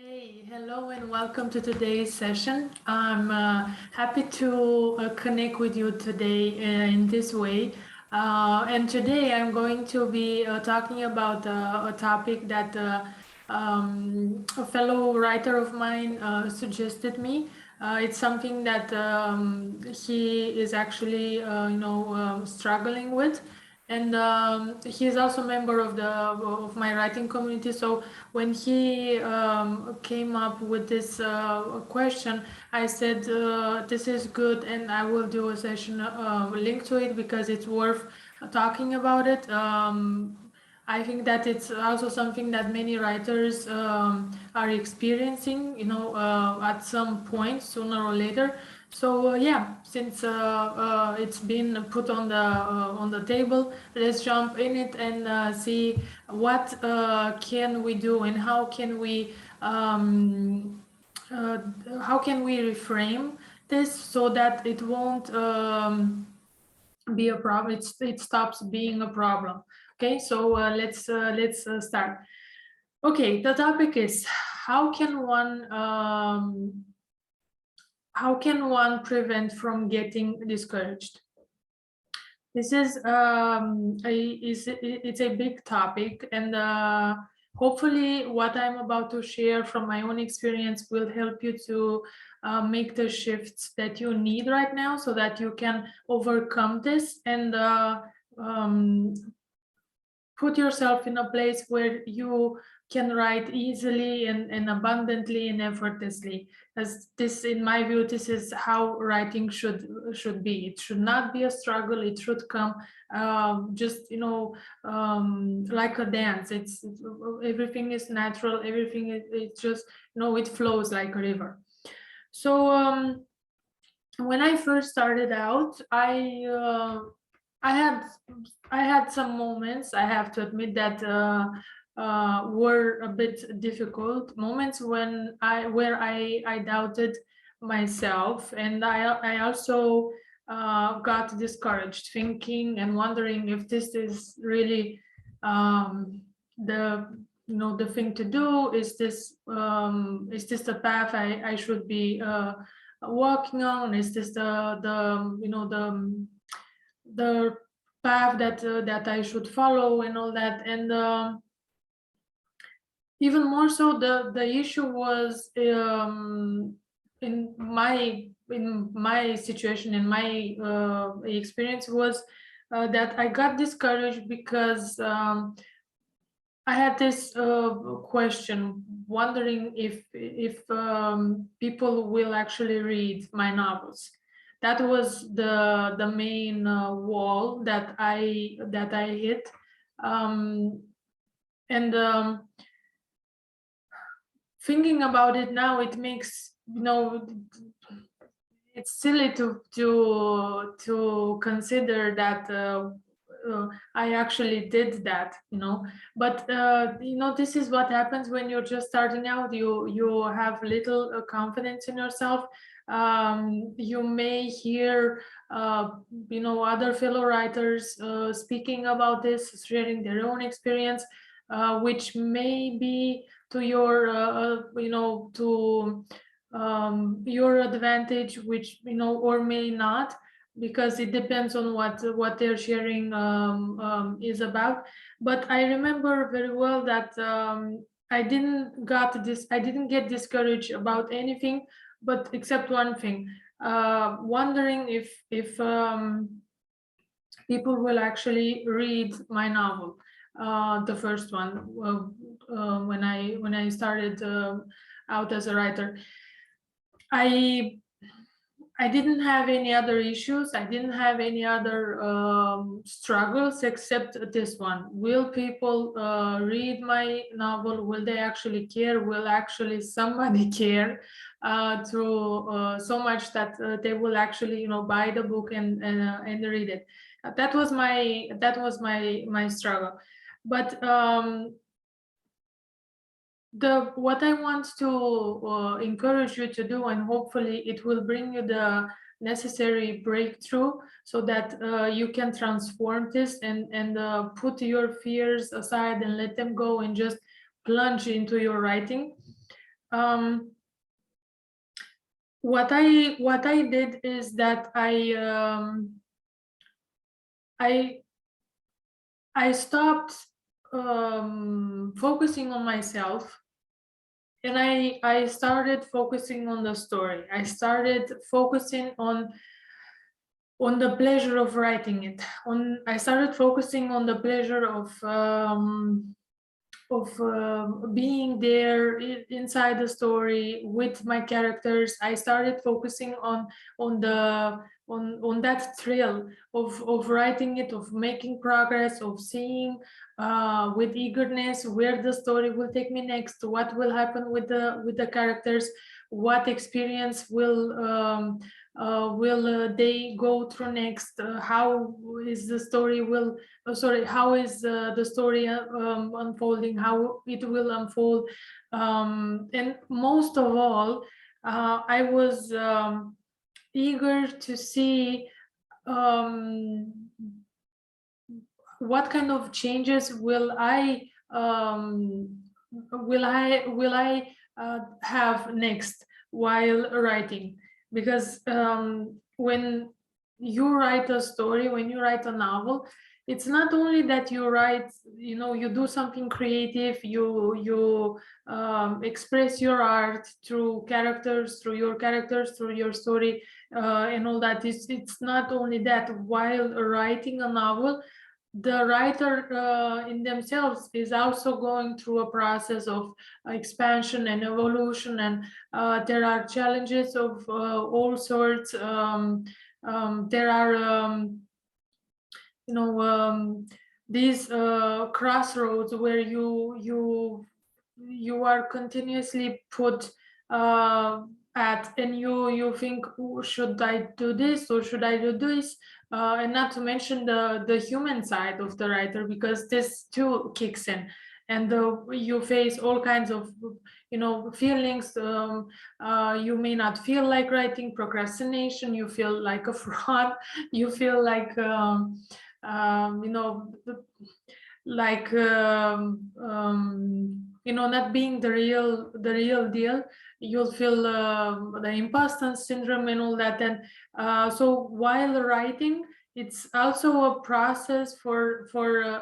Hey, hello and welcome to today's session. I'm happy to connect with you today in this way. And today I'm going to be talking about a topic that a fellow writer of mine suggested me. It's something that he is actually, struggling with, and he is also a member of my writing community. So when he came up with this question, I said this is good, and I will do a session link to it because it's worth talking about it. I think that it's also something that many writers are experiencing, at some point, sooner or later. So yeah, since it's been put on the table, let's jump in it and see what can we do and uh, how can we reframe this so that it won't be a problem. It stops being a problem. Okay, so let's start. Okay, the topic is how can one prevent from getting discouraged? This is it's a big topic, and hopefully, what I'm about to share from my own experience will help you to make the shifts that you need right now, so that you can overcome this and put yourself in a place where you can write easily and abundantly and effortlessly. As this, in my view, this is how writing should be. It should not be a struggle. It should come just like a dance. It's everything is natural. Everything it's just it flows like a river. So when I first started out, I had I had some moments, I have to admit, that were a bit difficult moments where I doubted myself, and I also got discouraged, thinking and wondering if this is really the the thing to do. Is this the path I should be working on? Is this the path that I should follow and all that? And even more so, the issue was in my situation, in my experience, was that I got discouraged because I had this question, wondering if people will actually read my novels. That was the main wall that I hit, and thinking about it now, it makes it's silly to consider that I actually did that, but this is what happens when you're just starting out. You have little confidence in yourself. You may hear other fellow writers speaking about this, sharing their own experience, which may be to your to your advantage, which or may not, because it depends on what they're sharing is about. But I remember very well that I didn't get discouraged about anything, but except one thing, wondering if people will actually read my novel, the first one, when I started out as a writer. I I didn't have any other issues. I didn't have any other struggles except this one. Will people read my novel? Will they actually care? Will actually somebody care so much that they will actually, buy the book and read it? That was my struggle. But what I want to encourage you to do, and hopefully it will bring you the necessary breakthrough, so that you can transform this and put your fears aside and let them go and just plunge into your writing. What I did is that I stopped focusing on myself, and I started focusing on the story. I started focusing on the pleasure of writing it. I started focusing on the pleasure of being there inside the story with my characters. I started focusing on the on that thrill of writing it, of making progress, of seeing with eagerness where the story will take me next, what will happen with the characters, what experience will they go through next, how is the story will how is the story unfolding, how it will unfold, and most of all, I was eager to see um, what kind of changes will I have next while writing, because when you write a story, when you write a novel, it's not only that you write, you do something creative, you express your art through your characters, through your story, and all that. It's not only that. While writing a novel, the writer in themselves is also going through a process of expansion and evolution, and there are challenges of all sorts. There are these crossroads where you are continuously put at, and you think, "Oh, should I do this or should I do this?" And not to mention the human side of the writer, because this too kicks in, and you face all kinds of feelings. You may not feel like writing, procrastination, you feel like a fraud, you feel like like not being the real deal. You'll feel the imposter syndrome and all that. And so while writing, it's also a process for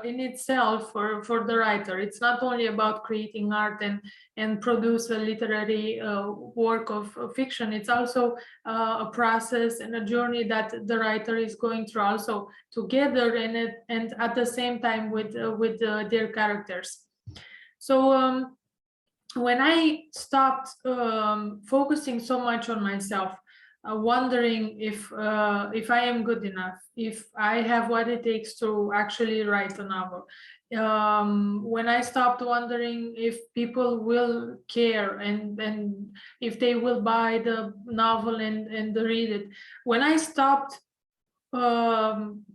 in itself for the writer. It's not only about creating art and produce a literary work of fiction. It's also a process and a journey that the writer is going through also together in it, and at the same time with their characters. So when I stopped focusing so much on myself, wondering if I am good enough, if I have what it takes to actually write a novel, when I stopped wondering if people will care and if they will buy the novel and read it, when I stopped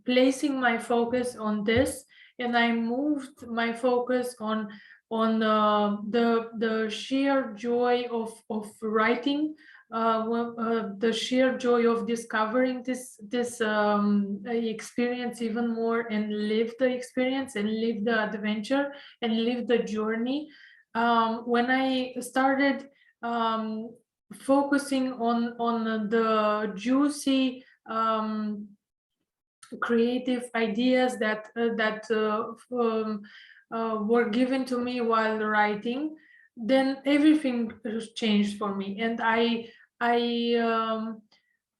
placing my focus on this, and I moved my focus on the sheer joy of writing, the sheer joy of discovering this experience even more, and live the experience and live the adventure and live the journey. When I started focusing on the juicy creative ideas that were given to me while writing, then everything changed for me, and I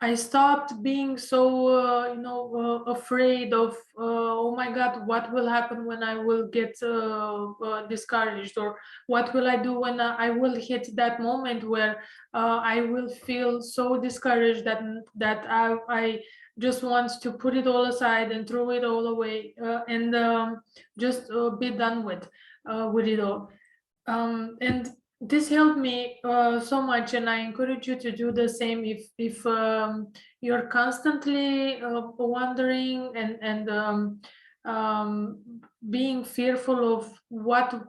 I stopped being so afraid of oh my God, what will happen when I will get discouraged, or what will I do when I will hit that moment where I will feel so discouraged that I just want to put it all aside and throw it all away, and just be done with it all. And this helped me so much, and I encourage you to do the same if you're constantly wondering and being fearful of what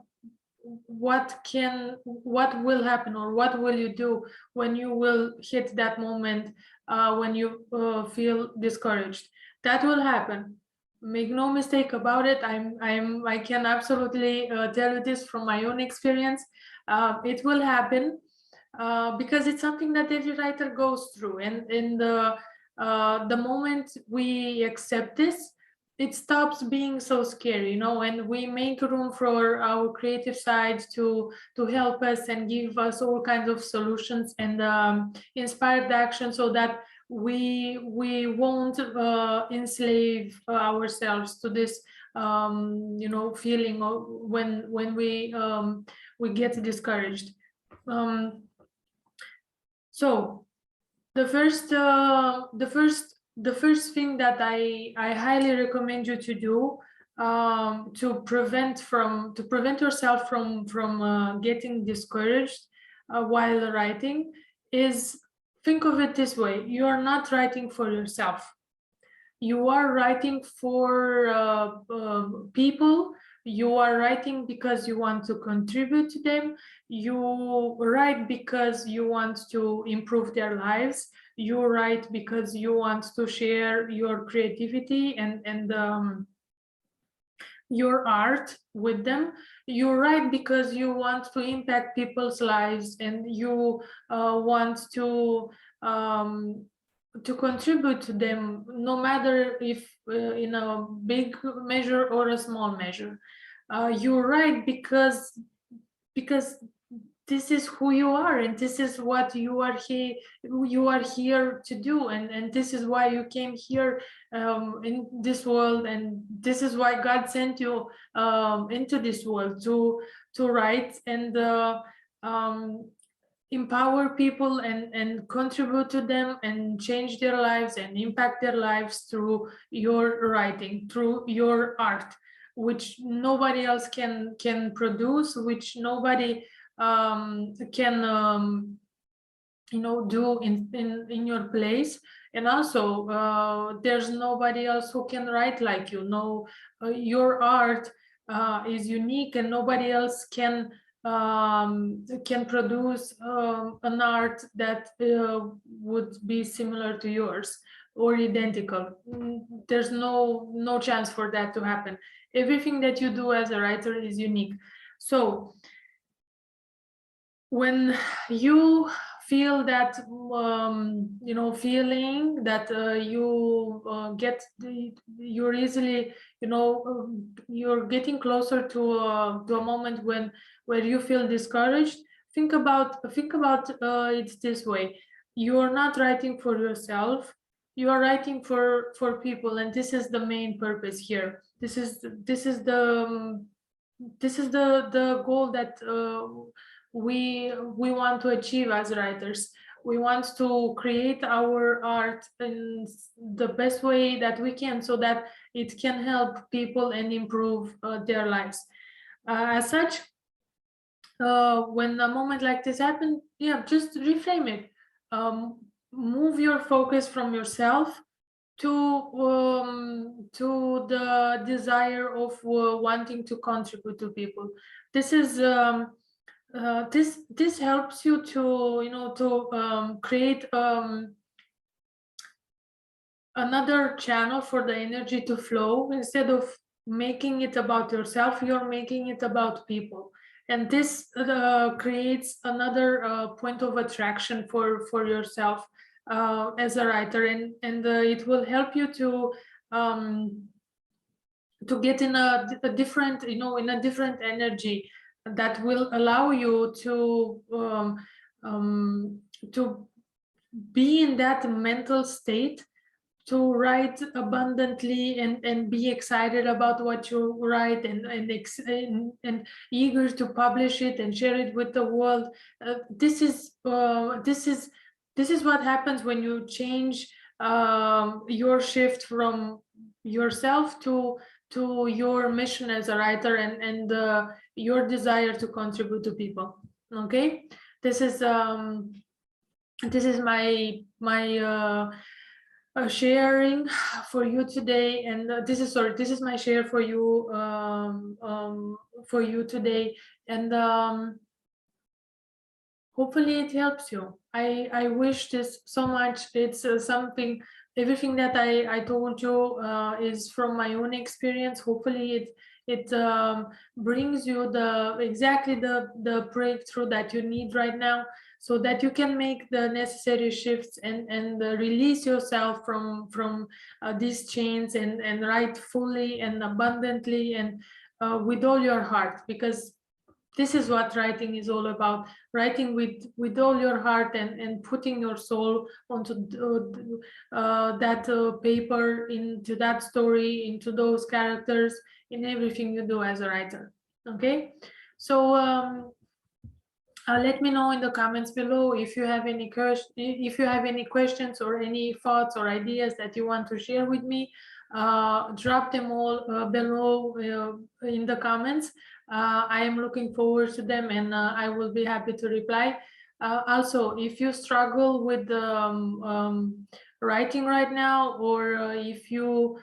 will happen, or what will you do when you will hit that moment, when you feel discouraged. That will happen. Make no mistake about it. I can absolutely tell you this from my own experience. It will happen. because it's something that every writer goes through. And in the moment we accept this, it stops being so scary, and we make room for our creative side to help us and give us all kinds of solutions and inspired action, so that we won't enslave ourselves to this feeling of when we get discouraged. So the first thing that I highly recommend you to do, to prevent yourself from getting discouraged while writing, is think of it this way: you are not writing for yourself. You are writing for people. You are writing because you want to contribute to them. You write because you want to improve their lives. You write because you want to share your creativity and your art with them. You write because you want to impact people's lives, and you want to contribute to them, no matter if in a big measure or a small measure. You write because this is who you are, and this is what you are here to do, and this is why you came here in this world, and this is why God sent you into this world to write and empower people and contribute to them and change their lives and impact their lives through your writing, through your art, which nobody else can produce, which nobody can do in your place. And also there's nobody else who can write like you. No, your art is unique, and nobody else can produce an art that would be similar to yours or identical. There's no chance for that to happen. Everything that you do as a writer is unique. So when you feel that feeling that you're easily, you're getting closer to a moment where you feel discouraged, think about it this way: you're not writing for yourself, you are writing for people, and this is the main purpose here. This is the goal that we want to achieve as writers. We want to create our art in the best way that we can, so that it can help people and improve their lives. As such, when a moment like this happens, just reframe it. Move your focus from yourself to the desire of wanting to contribute to people. This is this helps you to create another channel for the energy to flow. Instead of making it about yourself, you're making it about people, and this creates another point of attraction for yourself as a writer, and it will help you to get in a different, in a different energy that will allow you to be in that mental state to write abundantly and be excited about what you write and eager to publish it and share it with the world. This is what happens when you change your shift from yourself to your mission as a writer and your desire to contribute to people. Okay, this is my sharing for you today, and this is my share for you today, and hopefully it helps you. I wish this so much. It's something, everything that I told you is from my own experience. Hopefully it brings you exactly the breakthrough that you need right now, so that you can make the necessary shifts and release yourself from these chains and write fully and abundantly and with all your heart, because this is what writing is all about. Writing with all your heart and putting your soul onto that paper, into that story, into those characters, in everything you do as a writer. Okay, so let me know in the comments below if you have any questions or any thoughts or ideas that you want to share with me. Drop them all below in the comments. I am looking forward to them, and I will be happy to reply. Also, if you struggle with writing right now, or if you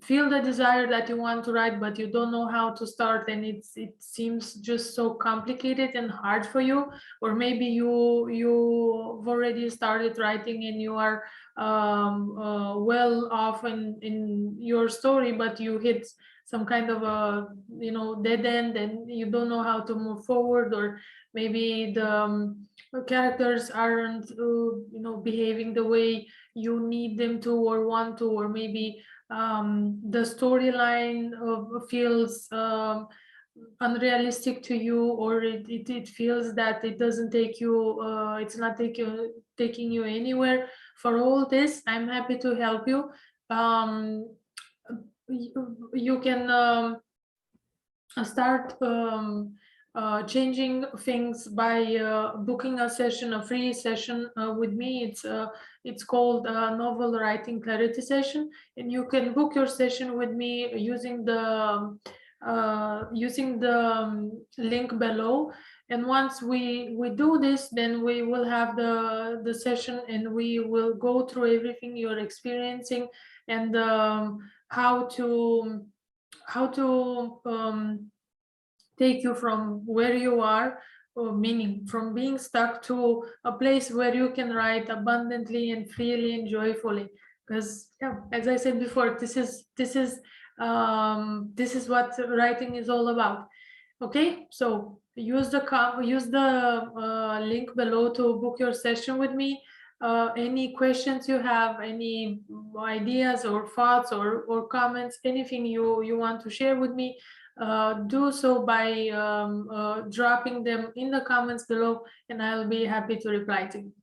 feel the desire that you want to write but you don't know how to start, and it seems just so complicated and hard for you, or maybe you've already started writing and you are well off in your story, but you hit some kind of a dead end and you don't know how to move forward, or maybe the characters aren't behaving the way you need them to or want to, or maybe the storyline feels unrealistic to you, or it feels that it doesn't take you it's not taking you anywhere. For all this, I'm happy to help you. You can start changing things by booking a session, a free session with me. It's called Novel Writing Clarity Session, and you can book your session with me using the link below. And once we do this, then we will have the session, and we will go through everything you're experiencing, and how to take you from where you are, or meaning from being stuck, to a place where you can write abundantly and freely and joyfully. Because as I said before, this is what writing is all about. Okay, so use the link below to book your session with me. Any questions you have, any ideas or thoughts or comments, anything you want to share with me, do so by dropping them in the comments below, and I'll be happy to reply to you.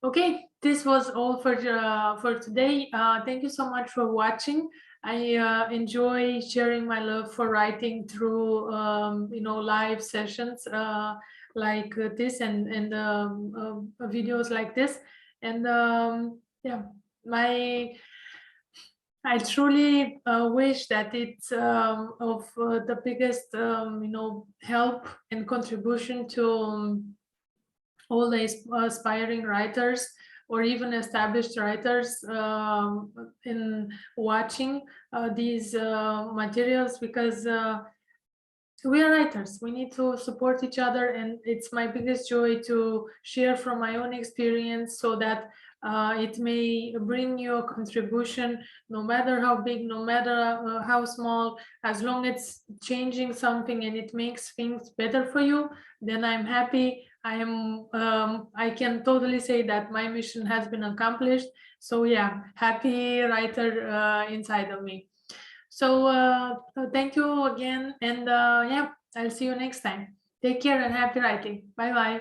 Okay, this was all for today. Thank you so much for watching. I enjoy sharing my love for writing through live sessions like this, and videos like this. And yeah, I truly wish that it's of the biggest help and contribution to all the aspiring writers, or even established writers in watching these materials, because we are writers. We need to support each other, and it's my biggest joy to share from my own experience, so that it may bring you a contribution, no matter how big, no matter how small. As long as it's changing something and it makes things better for you, then I'm happy. I can totally say that my mission has been accomplished. So yeah, happy writer inside of me. So thank you again, and yeah, I'll see you next time. Take care and happy writing. Bye bye.